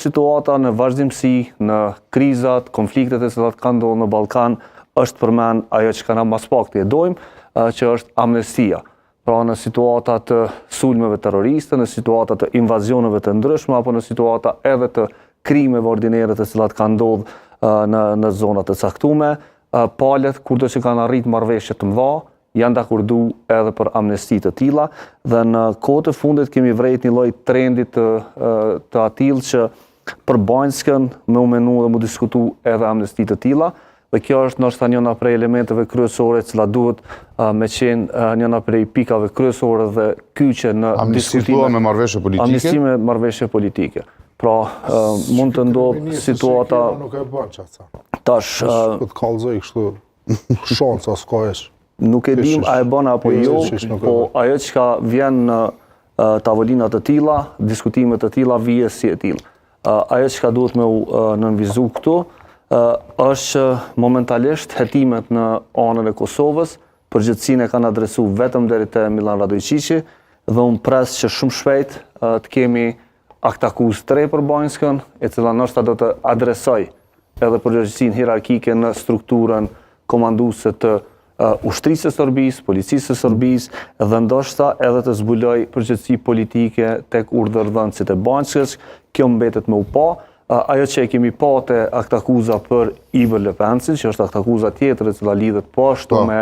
Situata në vazhdimsi, në krizat, konfliktet e cilat kanë ndodhur në Ballkan, është përmend ajo që na mas pak të dojmë, që është amnestia. Pra në situata të sulmeve terroriste, në situata të invazioneve të ndryshme, apo në situata edhe të krimeve ordinere të cilat kanë ndodhur në zonat të caktuara, palët kurdo që kanë arrit marrëveshje të mëdha, janë dakordu edhe për amnesti të tilla, dhe në kohët e fundit kemi vrejt një lloj trendi të atill që për Banjskën me u menu dhe mu diskutu edhe amnesti të tilla, dhe kjo është ndoshta njëna prej elementeve kryesore cila duhet me qenë njëna prej pikave kryesore dhe kyçe në diskutime. Me marrëveshje politike? Amnesti me marrëveshje politike. Pra, mund të ndodhë situata... Nuk e bën çfarë. Tash... Këtë kallëzoj kështu shanca s'ka esh. Nuk e dim a e bën apo jo, po ajo që vjen në tavolinat të tilla, diskutimet të tilla, vije si e tillë. Ajo që duhet me u nënvizu këtu, është momentalisht hetimet në anën e Kosovës, përgjithësinë e kanë adresu vetëm deri te Milan Radojqiqi, dhe unë pres që shumë shpejt të kemi aktakuz të re për Banjskën, e cila ndoshta do të adresoj edhe përgjegjësinë hierarkike në strukturën komanduese të ushtrisë së Serbisë, policisë së Serbisë, dhe ndoshta edhe të zbuloj përgjegjësi politike tek urdhërdhënësit e Banjskës. Kjo mbetet me u pa. Ajo që e kemi pa te aktakuza për Iver Lepencin, që është aktakuza tjetër e cila lidhet po ashtu me